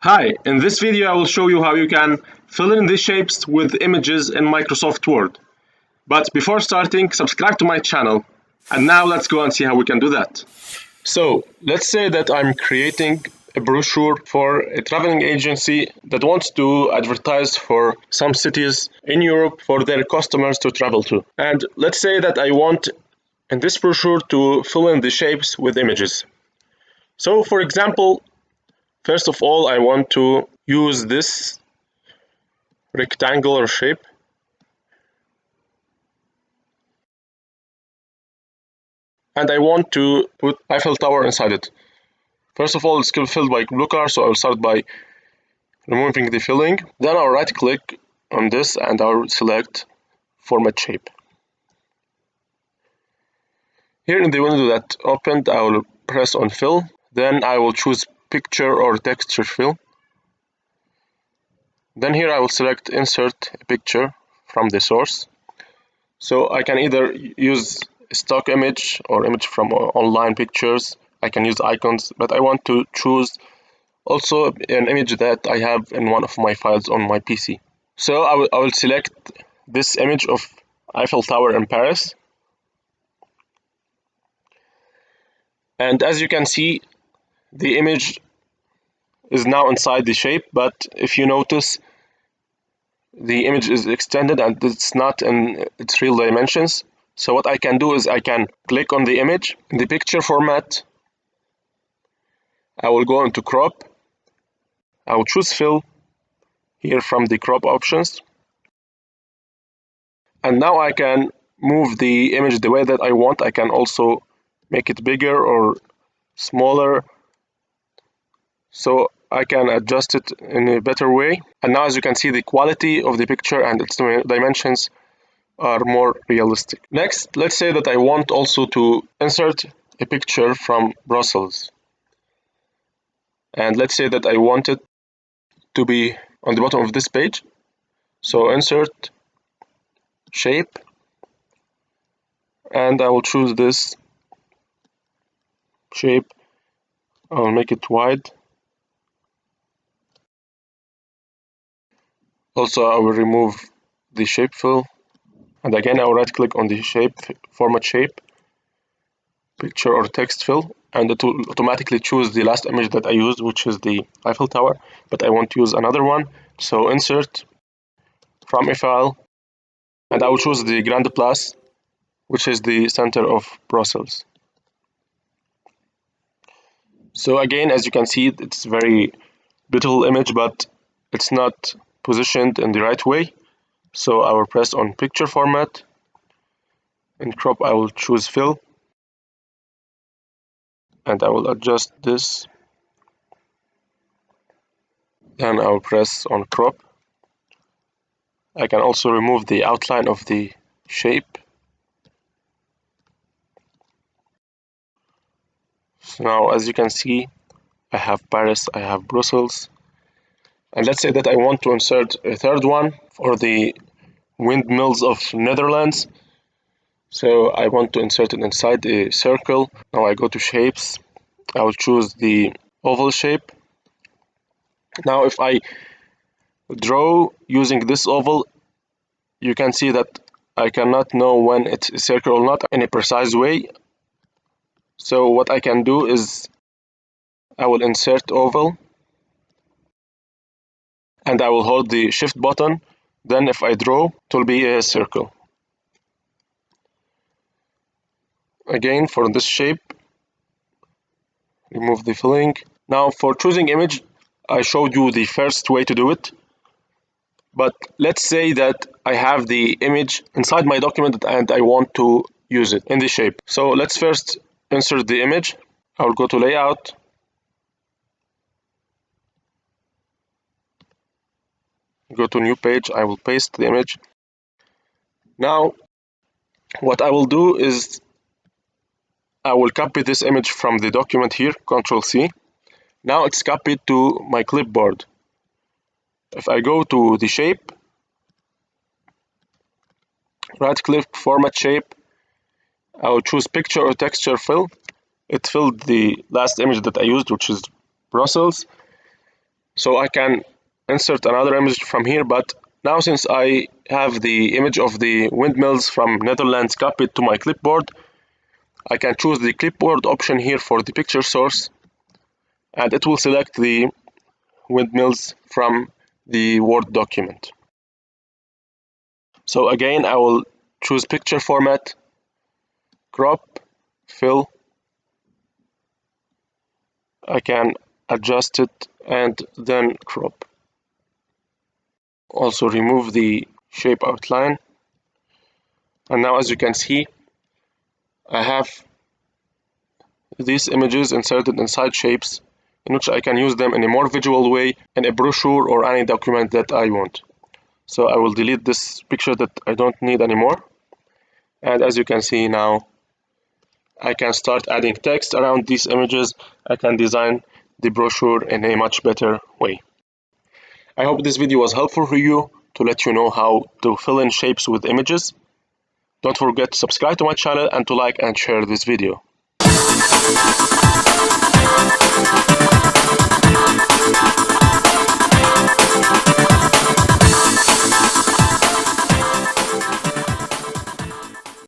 Hi, in this video I will show you how you can fill in these shapes with images in Microsoft Word. But before starting, subscribe to my channel. And now let's go and see how we can do that. So let's say that I'm creating a brochure for a traveling agency that wants to advertise for some cities in Europe for their customers to travel to. And let's say that I want in this brochure to fill in the shapes with images. So for example, first of all, I want to use this rectangular shape and I want to put Eiffel Tower inside it. First of all, it's filled by blue color, so I'll start by removing the filling. Then I'll right click on this and I'll select Format Shape. Here in the window that opened, I will press on Fill. Then I will choose Picture or Texture Fill. Then here I will select Insert a Picture from the source. So I can either use a stock image or image from online pictures. I can use icons, but I want to choose also an image that I have in one of my files on my PC. So I will select this image of Eiffel Tower in Paris. And as you can see, the image is now inside the shape, but if you notice, the image is extended and it's not in its real dimensions. So what I can do is I can click on the image in the picture format. I will go into crop. I will choose fill here from the crop options. And now I can move the image the way that I want. I can also make it bigger or smaller. So I can adjust it in a better way. And now as you can see, the quality of the picture and its dimensions are more realistic. Next, let's say that I want also to insert a picture from Brussels. And let's say that I want it to be on the bottom of this page. So insert shape, and I will choose this shape. I will make it wide. Also, I will remove the shape fill, and again I will right click on the shape, format shape, picture or text fill, and it will automatically choose the last image that I used, which is the Eiffel Tower, but I want to use another one. So insert from a file, and I will choose the Grande Place, which is the center of Brussels. So again, as you can see, it's a very beautiful image, but it's not positioned in the right way. So I will press on picture format. In crop, I will choose fill, and I will adjust this. Then I will press on crop. I can also remove the outline of the shape. So now, as you can see, I have Paris, I have Brussels. And let's say that I want to insert a third one for the windmills of Netherlands. So I want to insert it inside a circle. Now I go to shapes. I will choose the oval shape. Now if I draw using this oval, you can see that I cannot know when it's a circle or not in a precise way. So what I can do is I will insert oval and I will hold the shift button. Then if I draw, it will be a circle. Again, for this shape, remove the filling. Now for choosing image, I showed you the first way to do it. But let's say that I have the image inside my document and I want to use it in the shape. So let's first insert the image. I will go to layout. Go to new page. I will paste the image. Now, what I will do is I will copy this image from the document here, Ctrl C. Now it's copied to my clipboard. If I go to the shape, right click format shape, I will choose picture or texture fill. It filled the last image that I used, which is Brussels. So I can insert another image from here, but now since I have the image of the windmills from Netherlands copied to my clipboard, I can choose the clipboard option here for the picture source, and it will select the windmills from the Word document. So again, I will choose picture format, crop, fill. I can adjust it and then crop. Also remove the shape outline. And now as you can see, I have these images inserted inside shapes in which I can use them in a more visual way in a brochure or any document that I want. So I will delete this picture that I don't need anymore. And as you can see now, I can start adding text around these images. I can design the brochure in a much better way. I hope this video was helpful for you to let you know how to fill in shapes with images. Don't forget to subscribe to my channel and to like and share this video.